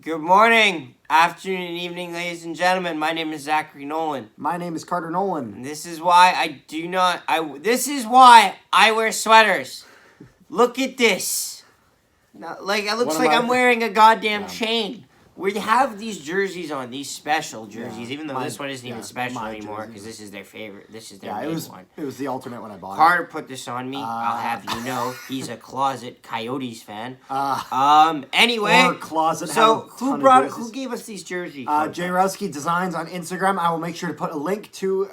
Good morning, afternoon, and evening, ladies and gentlemen. My name is Zachary Nolan. My name is Carter Nolan. And this is why this is why I wear sweaters. Look at this. Now, it looks like I'm wearing a goddamn chain. We have these jerseys on, these special jerseys, even though this one isn't even special anymore because this is their favorite. This is their main one. It was the alternate when I bought Carter put this on me. I'll have you know he's a closet Coyotes fan. Anyway, or closet. So who gave us these jerseys? Jay Rusky Designs on Instagram. I will make sure to put a link to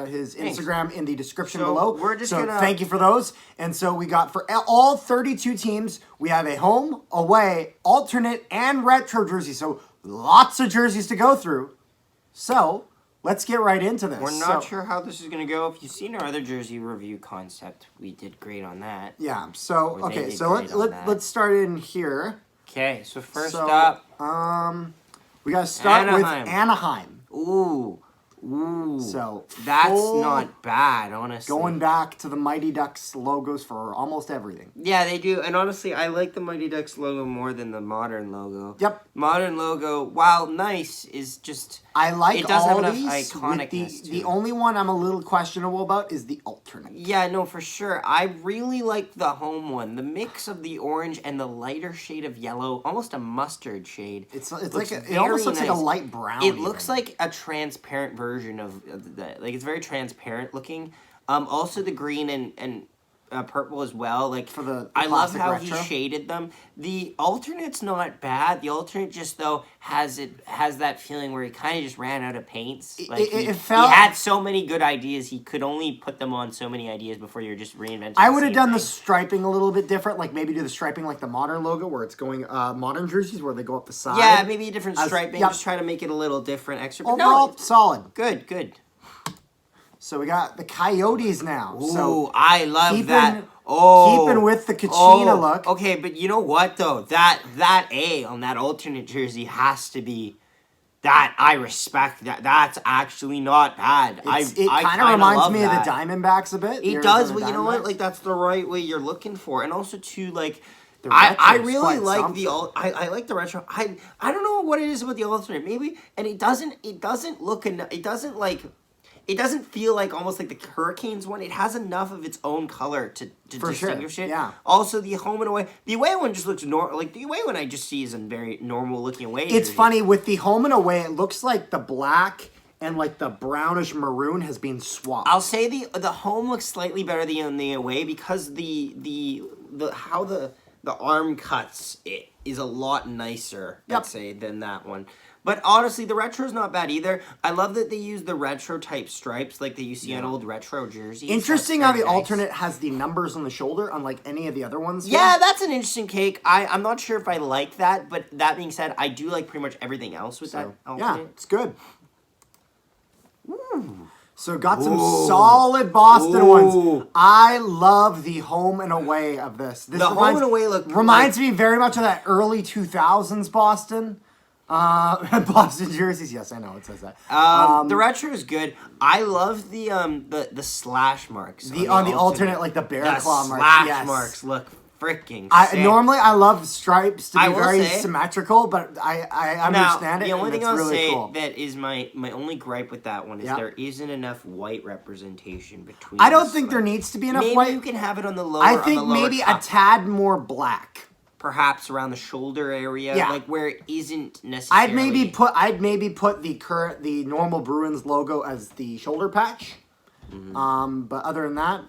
his Instagram in the description below. We're just gonna thank you for those. And so we got for all 32 teams, we have a home, away, alternate, and retro jersey. So lots of jerseys to go through. So let's get right into this. We're not sure how this is going to go. If you've seen our other jersey review concept, we did great on that. Yeah. So okay. So let's start in here. Okay. So first up, we got to start with Anaheim. Ooh. So that's not bad, honestly. Going back to the Mighty Ducks logos for almost everything. Yeah, they do. And honestly, I like the Mighty Ducks logo more than the modern logo. Yep. Modern logo, while nice, is just... I like it does all have these. enough iconicness The only one I'm a little questionable about is the alternate. Yeah, no, for sure. I really like the home one. The mix of the orange and the lighter shade of yellow, almost a mustard shade. It almost looks like a light brown. It looks like a transparent version of that. Like, it's very transparent looking. Also the green and purple as well. Like, for the I love how retro. he shaded them. The alternate's not bad. The alternate just though has that feeling where he kind of just ran out of paints. Like he had so many good ideas. He could only put them on so many ideas before you're just reinventing. I would have done the striping a little bit different. Like maybe do the striping like the modern logo where it's going modern jerseys where they go up the side. Yeah, maybe a different striping. Just try to make it a little different. Extra. Overall, solid. Good. So we got the Coyotes now. Ooh, so I love that. Keeping with the Kachina look. Okay, but you know what though? That A on that alternate jersey has to be that. I respect that. That's actually not bad. It kind of reminds me of the Diamondbacks a bit. It does, but you know what? Like that's the right way you're looking for, and also too like. I really like I like the retro. I don't know what it is about the alternate. Maybe and it doesn't look it doesn't feel like almost like the Hurricanes one. It has enough of its own color to distinguish it. Yeah. Also, the home and away. The away one just looks normal. Like, the away one I just see is a very normal looking away. It's funny. With the home and away, it looks like the black and, like, the brownish maroon has been swapped. I'll say the home looks slightly better than the away because the arm cuts it is a lot nicer, I'd say, than that one. But honestly, the retro's not bad either. I love that they use the retro type stripes like that you see on old retro jerseys. Interesting how the alternate has the numbers on the shoulder, unlike any of the other ones. Yeah, that's an interesting cake. I'm not sure if I like that, but that being said, I do like pretty much everything else with that alternate. Yeah, it's good. So got some solid Boston ones. I love the home and away of this. The home and away look reminds me very much of that early 2000s Boston. Boston jerseys, yes, I know it says that. The retro is good. I love the slash marks on the alternate, like the bear claw marks. Slash marks look freaking sick. Normally, I love stripes to be very symmetrical, but I understand it. The only thing I'll really say cool. that is my only gripe with that one is there isn't enough white representation between. I don't think there needs to be enough white. Maybe you can have it on the lower. I think maybe a tad more black. Perhaps around the shoulder area, like where it isn't necessarily. I'd maybe put the normal Bruins logo as the shoulder patch. Mm-hmm. But other than that,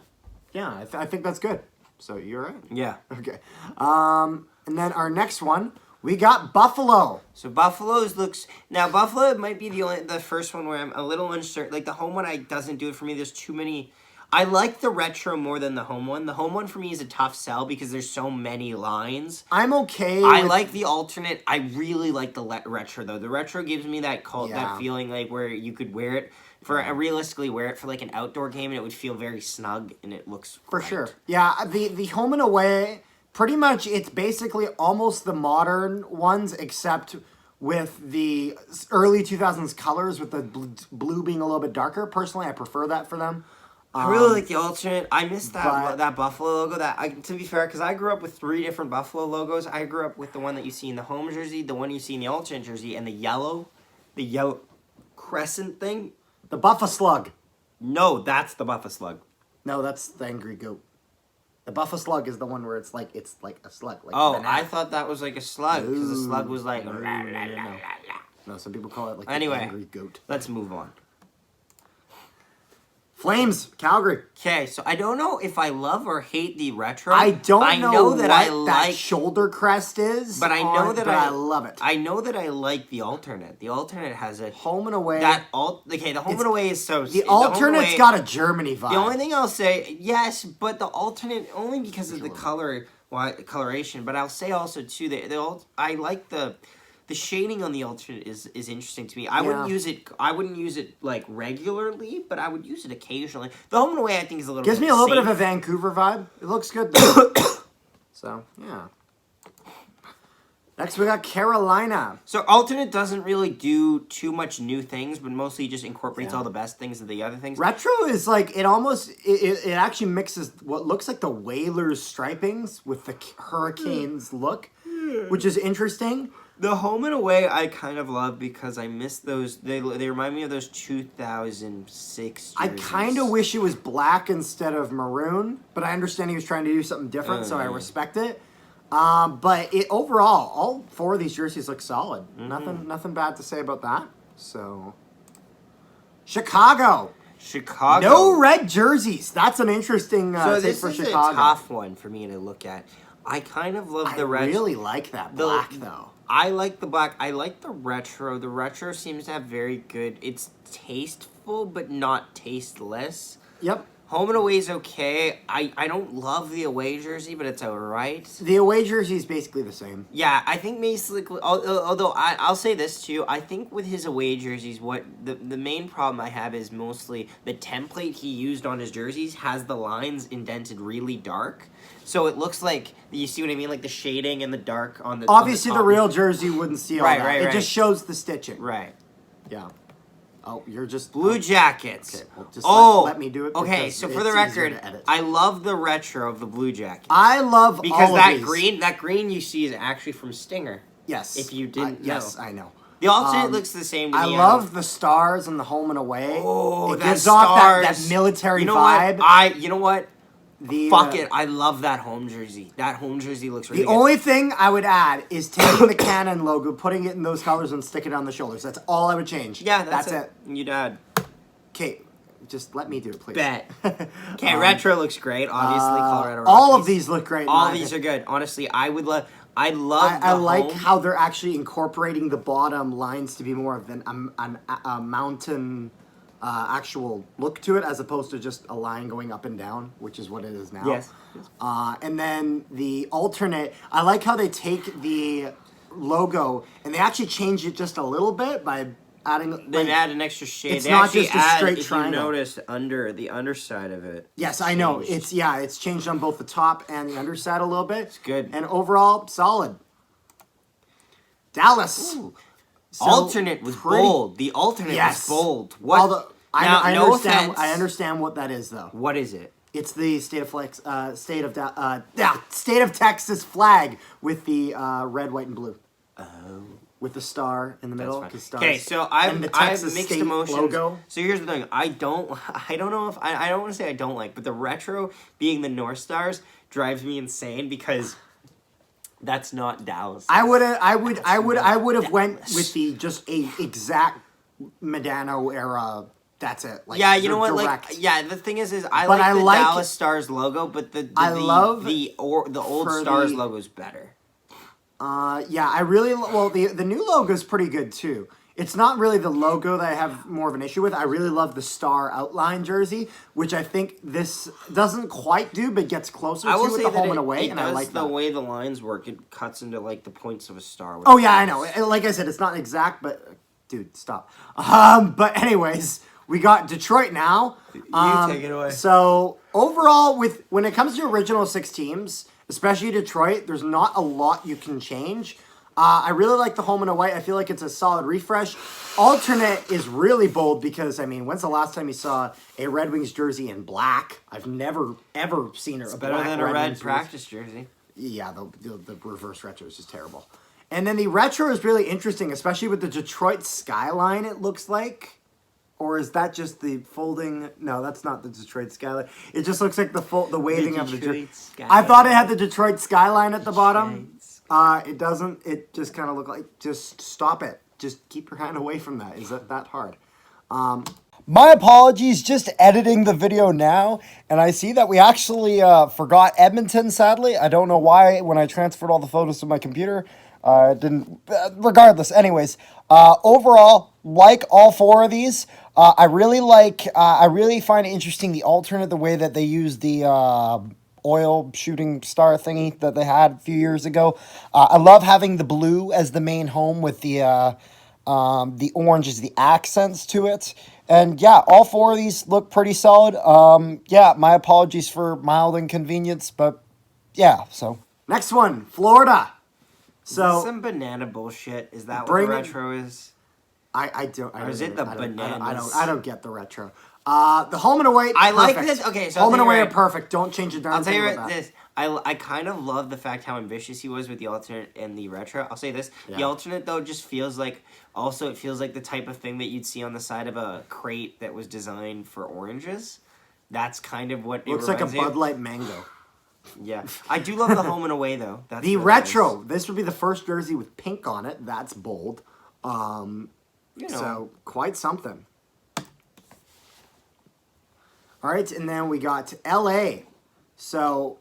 yeah, I think that's good. So you're right. Yeah. Okay. And then our next one, we got Buffalo. So Buffalo's Buffalo might be the first one where I'm a little uncertain. Like the home one, doesn't do it for me. There's too many. I like the retro more than the home one. The home one for me is a tough sell because there's so many lines. I'm okay. I like the alternate. I really like the retro though. The retro gives me that that feeling like where you could wear it realistically wear it for like an outdoor game and it would feel very snug and it looks great. For sure. Yeah, the home and away pretty much it's basically almost the modern ones except with the early 2000s colors with the blue being a little bit darker. Personally, I prefer that for them. I really like the alternate. I missed that Buffalo logo. To be fair, because I grew up with 3 different Buffalo logos. I grew up with the one that you see in the home jersey, the one you see in the alternate jersey, and the yellow crescent thing. The Buffa Slug. No, that's the Buffa Slug. No, that's the Angry Goat. The Buffa Slug is the one where it's like a slug. Like I thought that was like a slug because the slug was like. No, some people call it like the Angry Goat. Let's move on. Flames, Calgary. Okay, so I don't know if I love or hate the retro. I know that that shoulder crest is, but I know that I love it. I know that I like the alternate. The alternate has a home and away. The home and away is so. The alternate's got a Germany vibe. The only thing I'll say, yes, but the alternate only because of the coloration. But I'll say also too, I like the shading on the alternate is interesting to me. I wouldn't use it like regularly, but I would use it occasionally. The home and away I think is a little gives me a little bit of a Vancouver vibe. It looks good though. So yeah. Next we got Carolina. So alternate doesn't really do too much new things, but mostly just incorporates all the best things of the other things. Retro is like it actually mixes what looks like the Whalers stripings with the Hurricanes look, which is interesting. The home and away I kind of love because I miss those. They remind me of those 2006 jerseys. I kind of wish it was black instead of maroon, but I understand he was trying to do something different, so I respect it. But overall, all 4 of these jerseys look solid. Mm-hmm. Nothing bad to say about that. So, Chicago. No red jerseys. That's an interesting take for Chicago. This is a tough one for me to look at. I kind of love the red. I really like that black, though. I like the black. I like the retro. The retro seems to have very good... It's tasteful, but not tasteless. Yep. Home and away is okay. I don't love the away jersey, but it's alright. The away jersey is basically the same. Yeah, I think basically... Although I'll say this, too. I think with his away jerseys, what the main problem I have is mostly the template he used on his jerseys has the lines indented really dark. So it looks like, you see what I mean? Like the shading and the dark on the obviously, the real jersey wouldn't see all that. Right. It just shows the stitching. Right. Yeah. Oh, you're just... Blue Jackets. Okay, well, just let me do it. Okay, so for the record, I love the retro of the Blue Jackets. I love because all of these. that green you see is actually from Stinger. Yes. If you didn't know. Yes, I know. The alternate looks the same to me. I love the stars and the home and away. Oh, it gives off that military vibe. You know what? Fuck it, I love that home jersey. That home jersey looks really good. The only thing I would add is taking the Canon logo, putting it in those colors, and sticking it on the shoulders. That's all I would change. Yeah, that's it. You'd add. Okay, just let me do it, please. Bet. Okay, retro looks great. Obviously, Colorado Rockies. All of these look great. All these are good. Honestly, I like how they're actually incorporating the bottom lines to be more of a mountain... actual look to it as opposed to just a line going up and down, which is what it is now. Yes. And then the alternate, I like how they take the logo and they actually change it just a little bit by adding... They add an extra shade. It's not just a straight triangle. If you notice under the underside of it. Yes, I know. It's changed on both the top and the underside a little bit. It's good. And overall, solid. Dallas. Ooh. So alternate was bold. The alternate was bold. What? I understand what that is, though. What is it? It's the state of Texas flag with the red, white, and blue. Oh. With the star in the middle. Okay, so I have mixed emotions. Logo. So here's the thing: I don't want to say I don't like, but the retro being the North Stars drives me insane because. That's not Dallas. I would have went with the just a exact Medano era. That's it. Like, yeah, you know what? Direct. The thing is I like the Dallas Stars logo, but the old Stars logo is better. I really the new logo is pretty good too. It's not really the logo that I have more of an issue with. I really love the star outline jersey, which I think this doesn't quite do, but gets closer to with the home and away, and I like the way the lines work. It cuts into like the points of a star. Oh yeah, I know. Like I said, it's not exact, but dude, stop. But anyways, we got Detroit now. You take it away. So overall, when it comes to original 6 teams, especially Detroit, there's not a lot you can change. I really like the home and away. I feel like it's a solid refresh. Alternate is really bold because, I mean, when's the last time you saw a Red Wings jersey in black? I've never, ever seen a better black than a Red red Wings practice jersey. Yeah, the reverse retro is just terrible. And then the retro is really interesting, especially with the Detroit skyline, it looks like. Or is that just the folding? No, that's not the Detroit skyline. It just looks like the waving of the Detroit skyline. I thought it had the Detroit skyline at the bottom. It doesn't. It just kind of look like, just stop it. Just keep your hand away from that. Is that hard? My apologies, just editing the video now, and I see that we actually forgot Edmonton, sadly. I don't know why when I transferred all the photos to my computer. Didn't. Regardless, anyways, overall, like all four of these, I really find it interesting the alternate, the way that they use the oil shooting star thingy that they had a few years ago. I love having the blue as the main home with the orange as the accents to it. And yeah, all four of these look pretty solid. Yeah, my apologies for mild inconvenience, but yeah, so. Next one, Florida. So, is this some banana bullshit? Is that what the retro is? I don't. Or is it the bananas? I don't get the retro. The home and away. I like this. Okay, so home and away are perfect. Don't change it down. I'll tell you what this. I kind of love the fact how ambitious he was with the alternate and the retro. I'll say this: the alternate though just feels like. Also, it feels like the type of thing that you'd see on the side of a crate that was designed for oranges. That's kind of what it looks like a Bud Light mango. Yeah, I do love the home and away though. That's the retro. Nice. This would be the first jersey with pink on it. That's bold. So quite something. All right, and then we got LA. So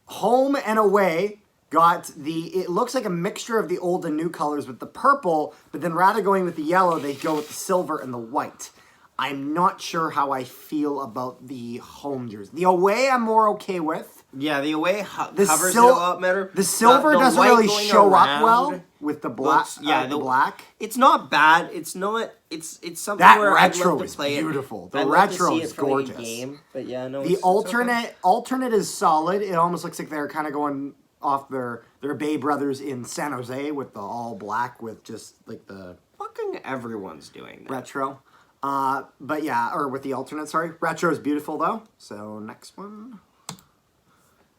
home and away got it looks like a mixture of the old and new colors with the purple, but then rather going with the yellow, they go with the silver and the white. I'm not sure how I feel about the home jersey. The away I'm more okay with. Yeah, the away covers it a lot better. The silver doesn't really show up well with the black. The black. It's not bad. It's not. It's something that where retro I'd love is to play beautiful. It. The retro is gorgeous. But yeah, no. The alternate is solid. It almost looks like they're kind of going off their Bay Brothers in San Jose with the all black with just like the fucking everyone's doing that. Retro. But yeah, or with the alternate, sorry. Retro is beautiful though. So next one.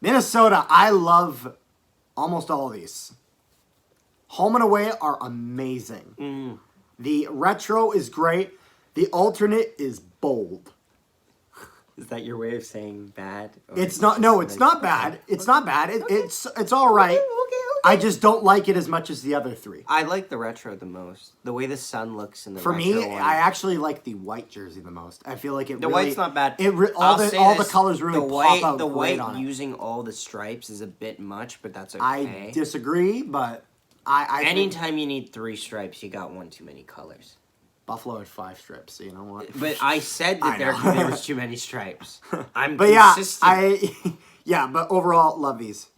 Minnesota. I love almost all of these. Home and away are amazing. The retro is great. The alternate is bold. Is that your way of saying bad? It's not. No, it's not bad. It's not bad. It's all right. Okay. I just don't like it as much as the other three. I like the retro the most. The way the sun looks in the retro. For me, one. I actually like the white jersey the most. I feel like the white's not bad. All the colors really pop out. The white on using all the stripes is a bit much, but that's okay. I disagree, but I anytime you need 3 stripes, you got one too many colors. Buffalo had 5 strips, so you know what? But I said that there was too many stripes. I'm but consistent. But overall, love these.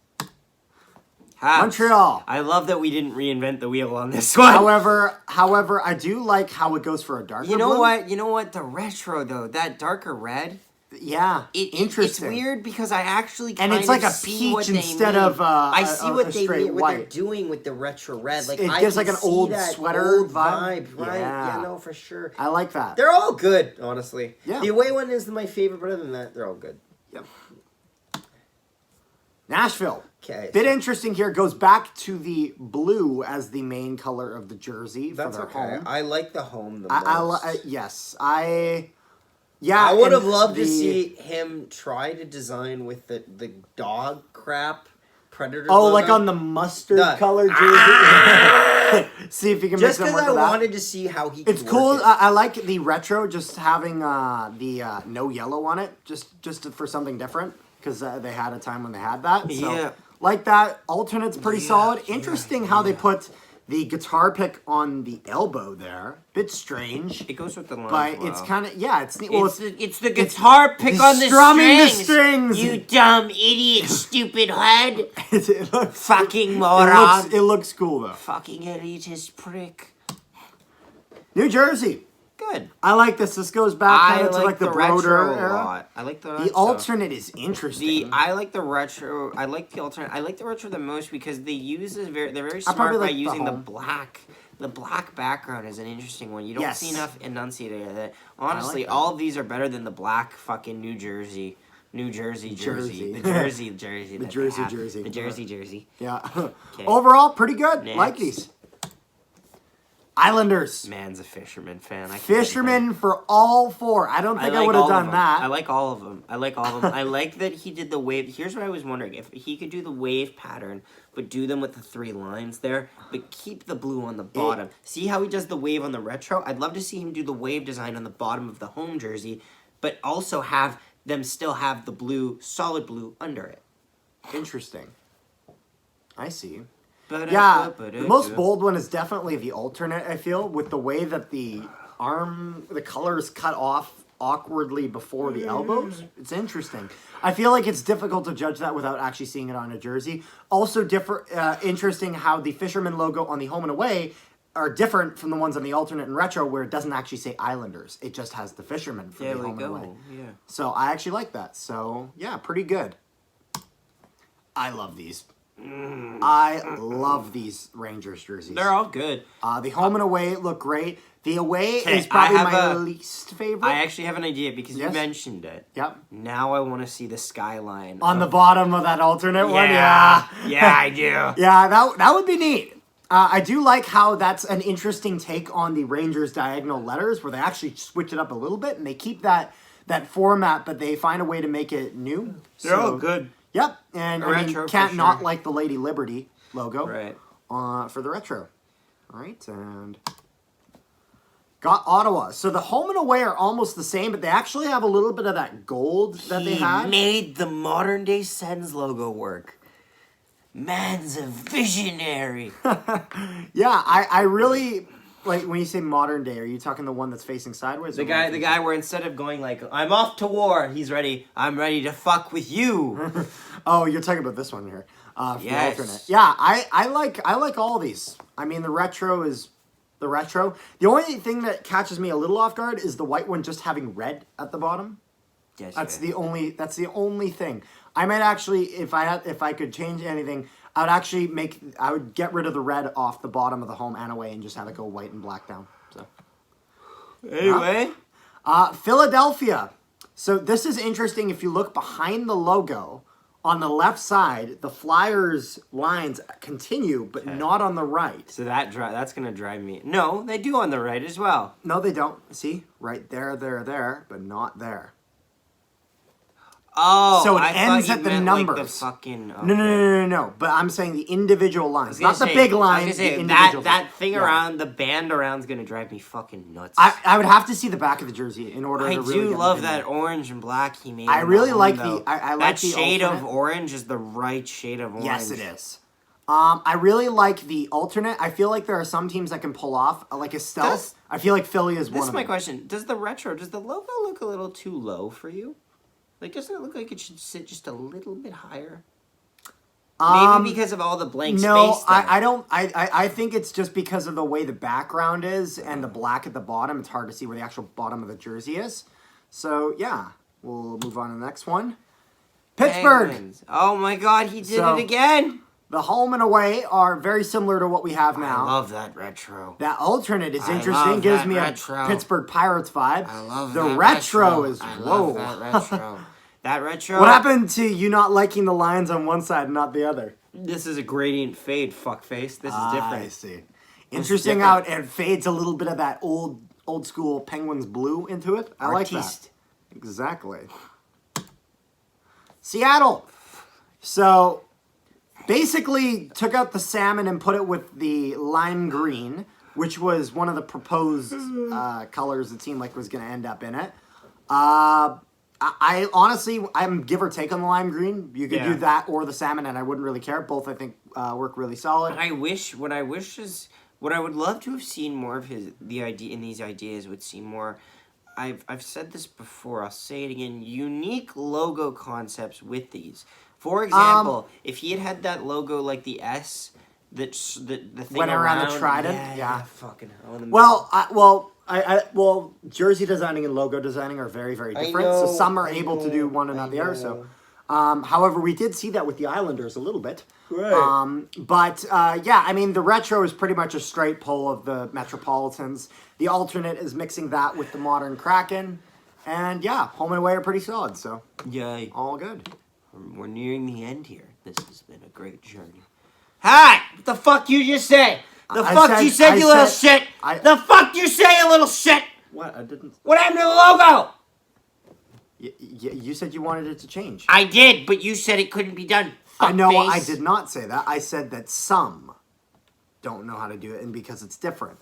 Habs. Montreal. I love that we didn't reinvent the wheel on this one. However, I do like how it goes for a darker blue. You know what? The retro, though, that darker red. Yeah, interesting. It's weird because I actually kind of see what they mean. And it's like a peach instead of I see what they mean, what they're doing with the retro red. Like it gives like an old sweater vibe, right? Yeah, no, for sure. I like that. They're all good, honestly. Yeah. The away one is my favorite, but other than that, they're all good. Yep. Nashville. Okay. Bit interesting here. Goes back to the blue as the main color of the jersey for their home. I like the home the most. Yes. Yeah, I would have loved to see him try to design with the dog crap Predator. Oh, logo. Like on the mustard color jersey. See if you can just make them work. Just because I wanted to see how he. It's cool. I like the retro, just having the no yellow on it, just for something different, because they had a time when they had that. So, yeah. Like that. Alternate's pretty solid. Interesting how they put the guitar pick on the elbow there. Bit strange. It goes with the line. But it's kind of it's neat. Well, it's the guitar pick on the strumming strings. The strings. You dumb idiot, stupid head. Fucking moron. It looks cool though. Fucking elitist prick. New Jersey. good. I like this. This goes back to like the retro Broder era. a lot. I like the retro. The alternate is interesting. I like the retro. I like the alternate. I like the retro the most because they're very smart by using the black. The black background is an interesting one. You don't see enough enunciated of it. Honestly, like all of these are better than the black fucking New Jersey jersey. The Jersey jersey. The Jersey jersey. The Jersey jersey. Yeah. Okay. Overall, pretty good. Next. Like these. Islanders. Man's a fisherman fan. Fisherman for all four. I don't think I would have done that. I like all of them. I like that he did the wave. Here's what I was wondering. If he could do the wave pattern, but do them with the 3 lines there, but keep the blue on the bottom. See how he does the wave on the retro? I'd love to see him do the wave design on the bottom of the home jersey, but also have them still have the blue, solid blue under it. Interesting. I see. Yeah, the most bold one is definitely the alternate, I feel, with the way that the color is cut off awkwardly before the elbows. It's interesting. I feel like it's difficult to judge that without actually seeing it on a jersey. Also interesting how the Fisherman logo on the home and away are different from the ones on the alternate and retro where it doesn't actually say Islanders. It just has the Fisherman for the home and away. Yeah. So I actually like that. So, yeah, pretty good. I love these. I love these Rangers jerseys. They're all good. The home and away look great. The away is probably my least favorite. I actually have an idea because you mentioned it. Yep. Now I want to see the skyline. On the bottom of that alternate one? Yeah, I do. Yeah, that would be neat. I do like how that's an interesting take on the Rangers diagonal letters where they actually switch it up a little bit and they keep that format, but they find a way to make it new. They're all good. Yep, and I mean, can't not like the Lady Liberty logo for the retro. All right, and got Ottawa. So the home and away are almost the same, but they actually have a little bit of that gold that they had. He made the modern day Sens logo work. Man's a visionary. Yeah, I really... Like, when you say modern day, are you talking the one that's facing sideways? The guy where instead of going like, I'm off to war, he's ready, I'm ready to fuck with you. Oh, you're talking about this one here. The alternate. Yeah, I like all these. I mean, the retro is the retro. The only thing that catches me a little off guard is the white one just having red at the bottom. Yes, that's the only thing. I might actually, if I could change anything, I would get rid of the red off the bottom of the home and away and just have it go white and black down. So anyway, Philadelphia. So this is interesting. If you look behind the logo on the left side, the Flyers lines continue, but not on the right. So that's gonna drive me. No, they do on the right as well. No, they don't. See, right there, but not there. Oh, so it ends at the numbers. Like the fucking, okay. No. But I'm saying the individual lines, not the big lines. That thing around the band around's gonna drive me fucking nuts. I would have to see the back of the jersey in order to really. I do love that orange and black he made. I really like the. I like that shade of orange is the right shade of orange. Yes, it is. I really like the alternate. I feel like there are some teams that can pull off like a stealth. I feel like Philly is one of them. This is my question. Does the logo look a little too low for you? Like, doesn't it look like it should sit just a little bit higher? Maybe because of all the blank space. No, I don't. I think it's just because of the way the background is and the black at the bottom. It's hard to see where the actual bottom of the jersey is. So, yeah. We'll move on to the next one. Pittsburgh. Penguins. Oh, my God. He did it again. The home and away are very similar to what we have now. I love that retro. That alternate is interesting. Gives me a Pittsburgh Pirates vibe. I love the retro. Is I whoa. Love that retro. That retro. What happened to you not liking the lines on one side and not the other? This is a gradient fade, fuckface. This is different. I see. Interesting how it fades a little bit of that old school Penguins blue into it. I like that. Exactly. Seattle. So basically took out the salmon and put it with the lime green, which was one of the proposed colors it seemed like was going to end up in it. I honestly, I'm give or take on the lime green. You could do that or the salmon, and I wouldn't really care. Both, I think, work really solid. What I would love to have seen more of these ideas would see more. I've said this before. I'll say it again. Unique logo concepts with these. For example, if he had that logo like the S, the thing went around the trident. Yeah, fucking hell. Well, jersey designing and logo designing are very, very different. So some are able to do one and not the other. So, however, we did see that with the Islanders a little bit. Right. Yeah, I mean, the retro is pretty much a straight pull of the Metropolitans. The alternate is mixing that with the modern Kraken. And yeah, home and away are pretty solid. So, yay. All good. We're nearing the end here. This has been a great journey. Hi! What the fuck you just say? The fuck you said, you little shit? The fuck you say, you little shit? What? I didn't... What happened to the logo? You said you wanted it to change. I did, but you said it couldn't be done. I know, I did not say that. I said that some don't know how to do it, and because it's different.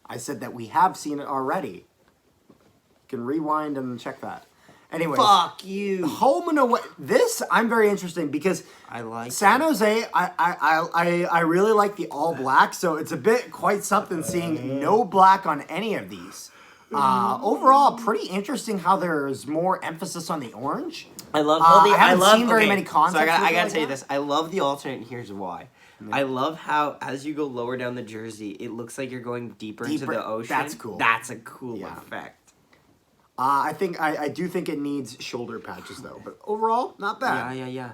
I said that we have seen it already. You can rewind and check that. Anyways. Fuck you. Home and away. This, I'm very interested because I like San Jose, I really like the all black, so it's a bit quite something seeing no black on any of these. Overall, pretty interesting how there's more emphasis on the orange. I love how I haven't seen very many concepts. So I gotta say this. I love the alternate, and here's why. I love how as you go lower down the jersey, it looks like you're going deeper into the ocean. That's cool. That's a cool effect. I do think it needs shoulder patches though, but overall, not bad. Yeah.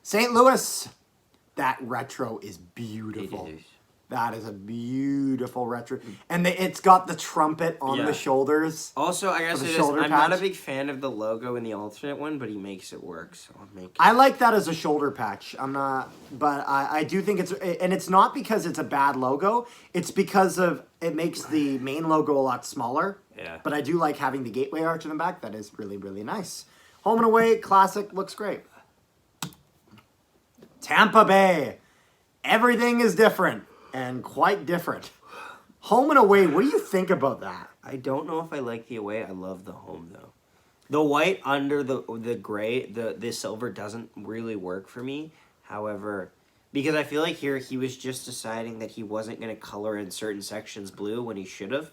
St. Louis, that retro is beautiful. It is. That is a beautiful retro, and it's got the trumpet on the shoulders. Also, I gotta say this: I'm not a big fan of the logo in the alternate one, but he makes it work, so I'll make it. I like that as a shoulder patch. I'm not, but I do think it's not because it's a bad logo. It's because of it makes the main logo a lot smaller. Yeah. But I do like having the gateway arch in the back. That is really, really nice. Home and away, classic, looks great. Tampa Bay. Everything is different and quite different. Home and away, what do you think about that? I don't know if I like the away. I love the home, though. The white under the gray, the silver doesn't really work for me. However, because I feel like here he was just deciding that he wasn't going to color in certain sections blue when he should have.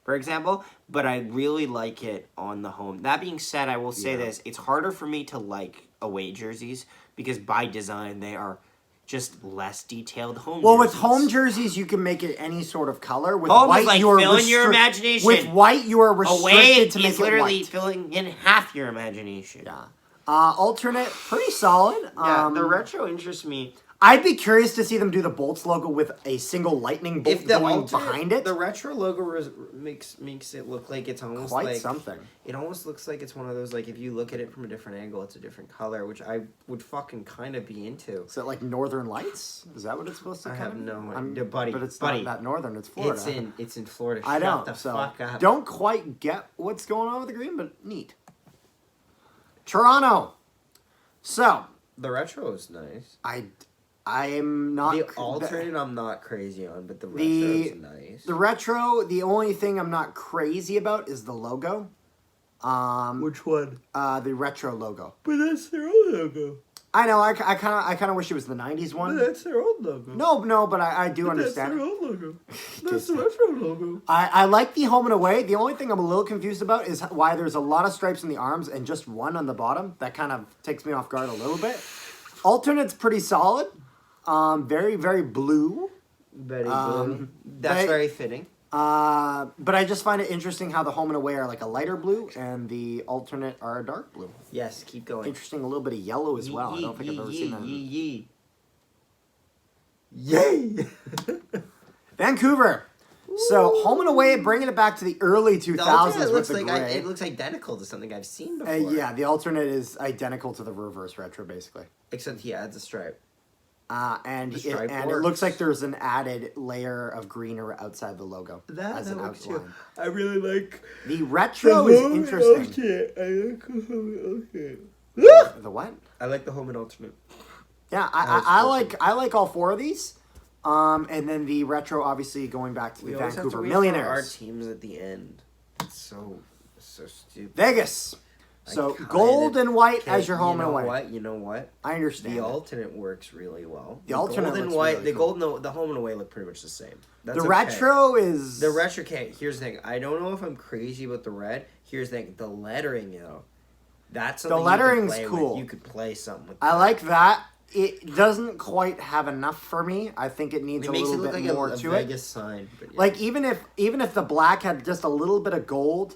For example, but I really like it on the home. That being said, I will say this. It's harder for me to like away jerseys because by design they are just less detailed home jerseys. With home jerseys, you can make it any sort of color. With home white, is like you are filling your imagination. With white, you are restricted away to make is literally it white. filling in half your imagination. Yeah. Alternate, pretty solid. Yeah, the retro interests me. I'd be curious to see them do the Bolts logo with a single lightning bolt going behind it. The retro logo makes it look like it's almost quite like something. It almost looks like it's one of those, like, if you look at it from a different angle, it's a different color, which I would fucking kind of be into. Is that like Northern Lights? Is that what it's supposed to? I have no idea, buddy. But it's not that northern. It's Florida. It's in Florida. I Shut don't. the So fuck up. don't quite get what's going on with the green, but neat. Toronto. So the retro is nice. I'm not... The alternate I'm not crazy on, but the retro is nice. The retro, the only thing I'm not crazy about is the logo. Which one? The retro logo. But that's their own logo. I know, I kind of wish it was the 90s one. But that's their own logo. No, but I do understand. That's their own logo. That's the retro logo. I like the home and away. The only thing I'm a little confused about is why there's a lot of stripes in the arms and just one on the bottom. That kind of takes me off guard a little bit. Alternate's pretty solid. Very, very blue. Very blue. That's very fitting. But I just find it interesting how the home and away are like a lighter blue and the alternate are a dark blue. Yes, keep going. Interesting, a little bit of yellow as well. I don't think I've ever seen that. Yay! Vancouver. So home and away, bringing it back to the early 2000s with the gray. It looks identical to something I've seen before. Yeah, the alternate is identical to the reverse retro, basically. Except he adds a stripe. And it looks like there's an added layer of green outside the logo as an outline. I really like the retro is interesting. I like the home The what? I like the home and alternate. Yeah, I like all four of these. And then the retro, obviously going back to the Vancouver Millionaires. Our teams at the end. It's so stupid. Vegas. So gold and white as your home and away. You know what? I understand. The alternate works really well. The alternate gold and looks white, really the cool. gold and the home and away look pretty much the same. That's the retro is the retro. Okay, here's the thing. I don't know if I'm crazy about the red. Here's the thing. The lettering, though. That's something the lettering's you could play cool. with. You could play something with. I like that. it doesn't quite have enough for me. I think it needs a little bit more to it. Vegas sign. But yeah. Like even if the black had just a little bit of gold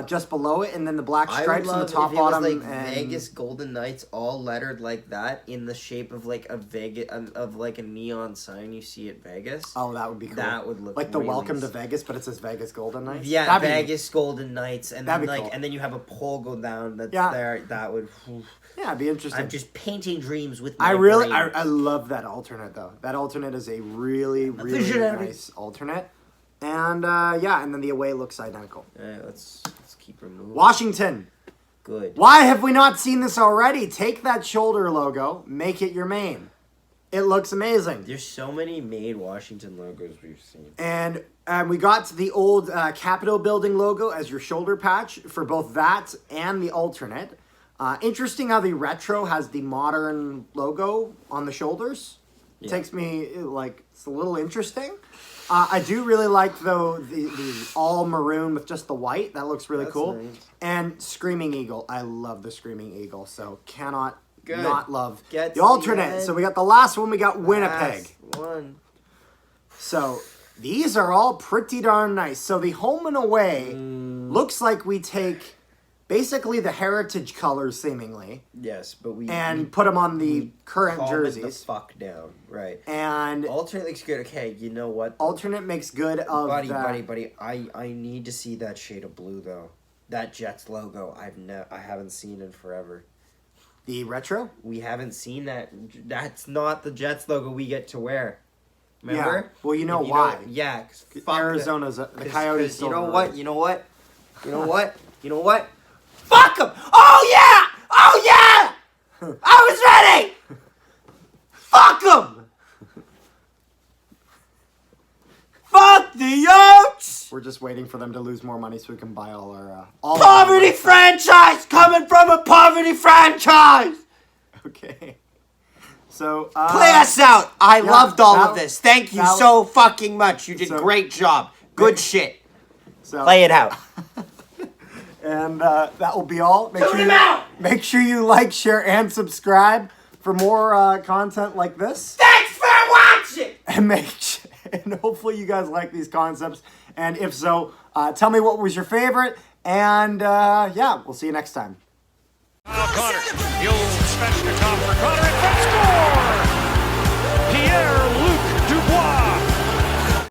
just below it, and then the black stripes on the top, if bottom, it was like and Vegas Golden Knights all lettered like that in the shape of like a Vegas of like a neon sign you see at Vegas. Oh, that would be cool. That would look like the really welcome to Vegas, but it says Vegas Golden Knights. Yeah, that'd Vegas Golden Knights, and then like cool. and then you have a pole go down that's there. That would. Yeah, it'd be interesting. I'm just painting dreams with my brain. I love that alternate though. That alternate is a really nice alternate. And and then the away looks identical. Let's keep removing. Washington. Good. Why have we not seen this already? Take that shoulder logo, make it your main. It looks amazing. There's so many made Washington logos we've seen. And we got the old Capitol building logo as your shoulder patch for both that and the alternate. Interesting how the retro has the modern logo on the shoulders. It takes me, it's a little interesting. I do really like, though, the all maroon with just the white. That looks really cool. Nice. And Screaming Eagle. I love the Screaming Eagle, so cannot not love the alternate. So we got the last one. We got Winnipeg. Last one. So these are all pretty darn nice. So the home and away looks like we take basically the heritage colors, seemingly. Yes, but we put them on the current jerseys. The fuck down, right? And alternate looks good. Okay, you know what? Alternate makes good of buddy. I need to see that shade of blue though. That Jets logo. I haven't seen in forever. The retro? We haven't seen that. That's not the Jets logo we get to wear. Remember? Yeah. Well, you know why? Because Arizona's the Coyotes. You know what? You know what? You know what? You know what? Fuck them! Oh yeah! Oh yeah! I was ready! Fuck them! Fuck the Oaks! We're just waiting for them to lose more money so we can buy all our... poverty franchise! Coming from a poverty franchise! Okay. So, play us out! I loved all of this. Thank you so fucking much. You did a great job. Good shit. So, play it out. And that will be all. Make sure you like, share, and subscribe for more content like this. Thanks for watching! And hopefully you guys like these concepts. And if so, tell me what was your favorite. And we'll see you next time. Connor, the old Svechnikov for Connor, and score!